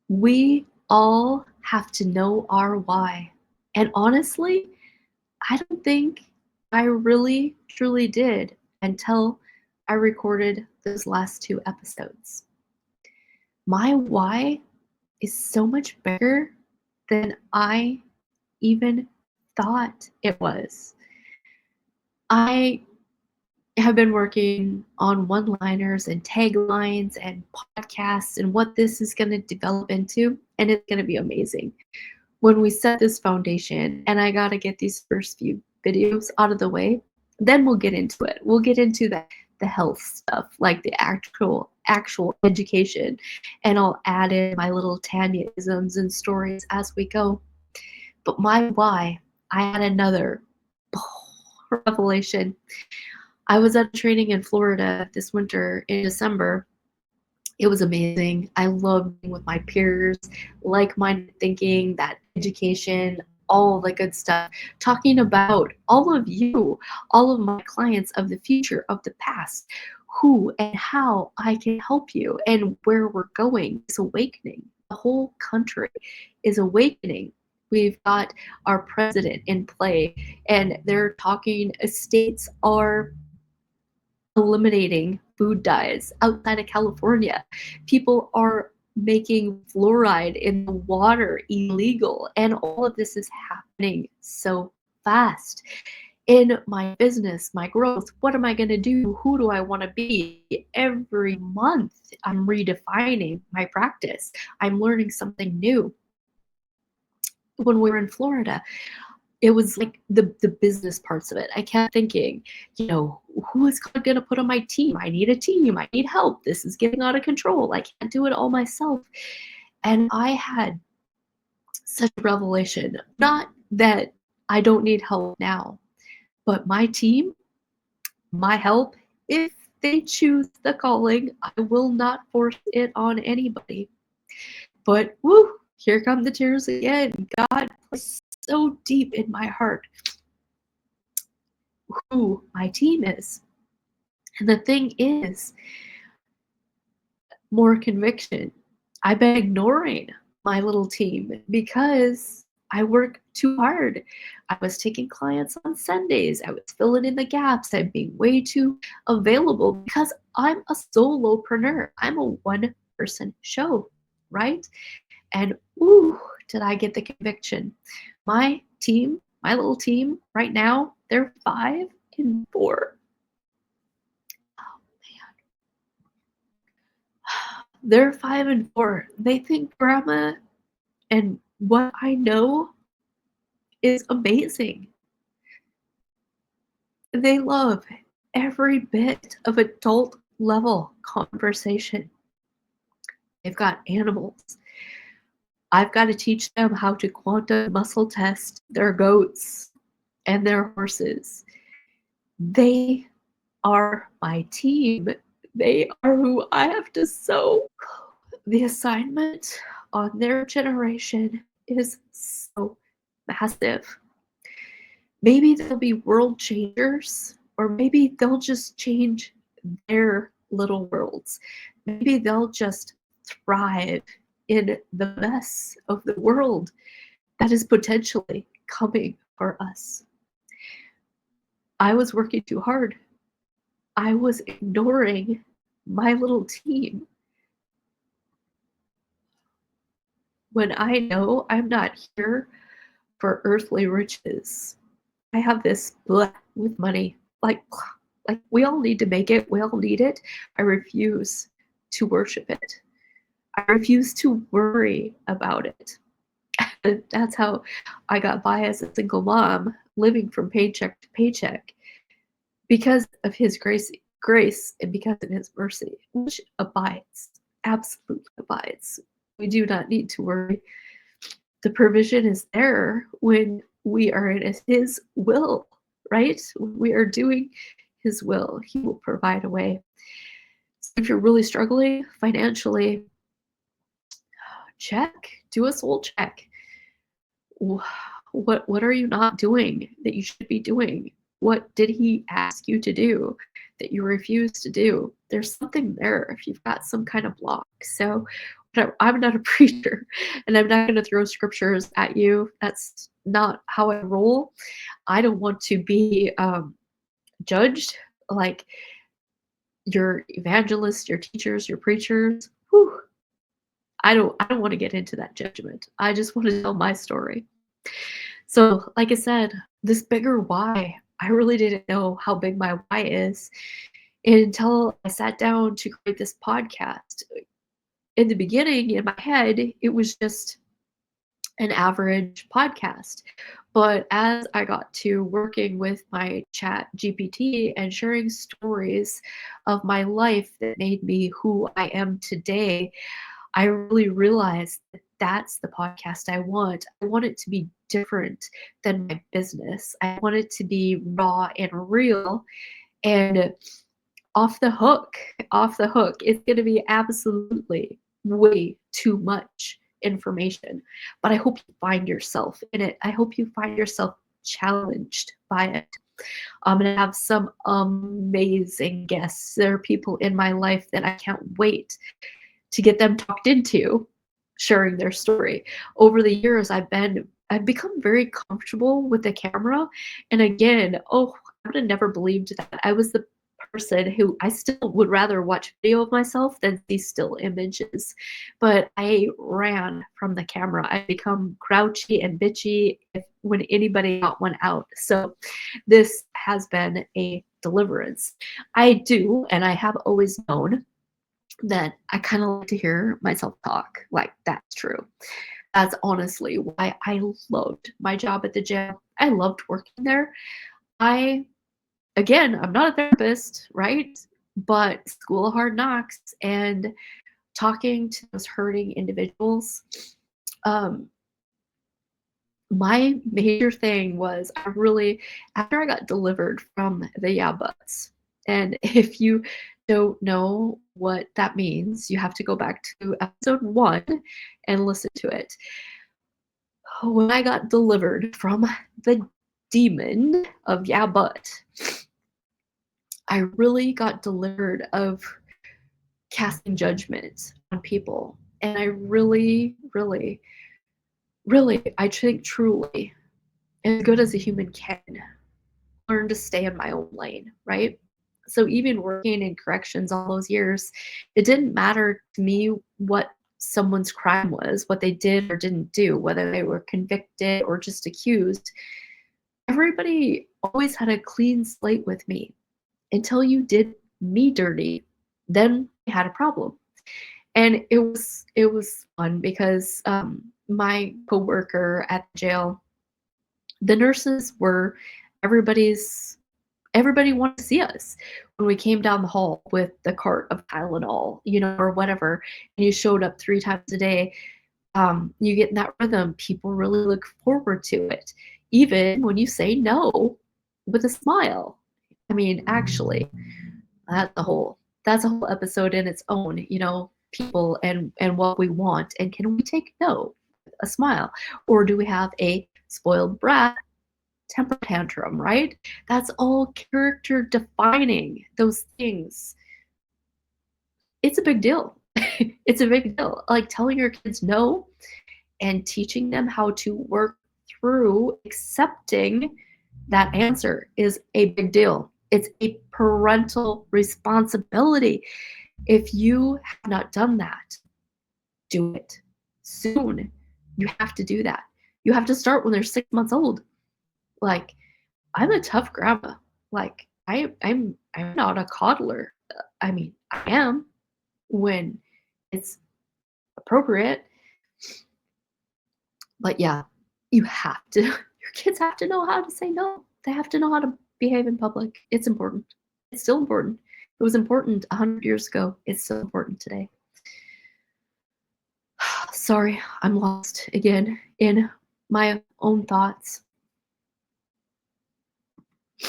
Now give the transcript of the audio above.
We all have to know our why. And honestly, I don't think I really truly did until I recorded those last two episodes. My why is so much bigger than I even thought it was. I have been working on one liners and taglines and podcasts and what this is going to develop into, and it's going to be amazing. When we set this foundation, and I got to get these first few videos out of the way, then we'll get into it. We'll get into the health stuff, like the actual education, and I'll add in my little Tanya-isms and stories as we go. But my why, I had another revelation. I was at a training in Florida this winter in December. It was amazing. I loved being with my peers, like-minded thinking, that education, all the good stuff, talking about all of you, all of my clients of the future, of the past, who and how I can help you and where we're going is awakening. The whole country is awakening. We've got our president in play, and they're talking states are eliminating food dyes outside of California. People are making fluoride in the water illegal, and all of this is happening so fast. In my business, my growth, what am I going to do? Who do I want to be? Every month, I'm redefining my practice. I'm learning something new. When we were in Florida, it was like the business parts of it. I kept thinking, who is God gonna put on my team? I need a team. I need help. This is getting out of control. I can't do it all myself. And I had such a revelation. Not that I don't need help now, but my team, my help, if they choose the calling, I will not force it on anybody. But woo, here come the tears again. God placed so deep in my heart who my team is. And the thing is, more conviction. I've been ignoring my little team because I work too hard. I was taking clients on Sundays. I was filling in the gaps. I'm being way too available because I'm a solopreneur. I'm a one-person show, right? And ooh, did I get the conviction. My team, my little team right now, they're 5 and 4. Oh man. They're 5 and 4. They think grandma and what I know is amazing. They love every bit of adult level conversation. They've got animals. I've got to teach them how to quantum muscle test their goats and their horses. They are my team. They are who I have to sow. The assignment on their generation is so massive. Maybe they'll be world changers, or maybe they'll just change their little worlds. Maybe they'll just thrive in the mess of the world that is potentially coming for us. I was working too hard. I was ignoring my little team when I know I'm not here for earthly riches. I have this with money. Like we all need to make it. We all need it. I refuse to worship it. I refuse to worry about it. That's how I got by as a single mom, living from paycheck to paycheck, because of His grace, and because of His mercy, which abides, absolutely abides. We do not need to worry. The provision is there when we are in His will, right? We are doing His will. He will provide a way. So if you're really struggling financially, do a soul check. What are you not doing that you should be doing? What did He ask you to do that you refuse to do, there's something there if you've got some kind of block. So, but I'm not a preacher, and I'm not going to throw scriptures at you. That's not how I roll. I don't want to be judged like your evangelists, your teachers, your preachers. Whew, I don't want to get into that judgment. I just want to tell my story. So, like I said, this bigger why, I really didn't know how big my why is until I sat down to create this podcast. In the beginning, in my head, it was just an average podcast. But as I got to working with my chat GPT and sharing stories of my life that made me who I am today, I really realized that that's the podcast I want. I want it to be different than my business. I want it to be raw and real and off the hook. Off the hook. It's going to be absolutely way too much information. But I hope you find yourself in it. I hope you find yourself challenged by it. I'm going to have some amazing guests. There are people in my life that I can't wait to get them talked into sharing their story. Over the years, I've become very comfortable with the camera. And again, oh, I would have never believed that. I was the person who I still would rather watch video of myself than see still images. But I ran from the camera. I become grouchy and bitchy when anybody got one out. So this has been a deliverance. I do, and I have always known that I kind of like to hear myself talk. Like, that's true. That's honestly why I loved my job at the gym. I loved working there. I, again, I'm not a therapist, right? But school of hard knocks and talking to those hurting individuals. Um, my major thing was I really, after I got delivered from the yeah buts, and if you don't know what that means, you have to go back to episode 1 and listen to it. When I got delivered from the demon of yeah but, I really got delivered of casting judgment on people. And I really, really, really, I think truly, as good as a human can, learn to stay in my own lane, right? So even working in corrections all those years, it didn't matter to me what someone's crime was, what they did or didn't do, whether they were convicted or just accused. Everybody always had a clean slate with me until you did me dirty. Then we had a problem. And it was fun because my coworker at the jail, the nurses were everybody's everybody wanted to see us. When we came down the hall with the cart of Tylenol, or whatever, and you showed up 3 times a day, you get in that rhythm. People really look forward to it, even when you say no with a smile. I mean, actually, that's a whole episode in its own, people and what we want, and can we take no with a smile, or do we have a spoiled brat temper tantrum, right? That's all character defining, those things. It's a big deal. It's a big deal. Like telling your kids no and teaching them how to work through accepting that answer is a big deal. It's a parental responsibility. If you have not done that, do it soon. You have to do that. You have to start when they're 6 months old. Like, I'm a tough grandma. Like, I'm not a coddler. I mean, I am when it's appropriate. But yeah, you have to. Your kids have to know how to say no. They have to know how to behave in public. It's important. It's still important. It was important 100 years ago. It's still important today. Sorry, I'm lost again in my own thoughts.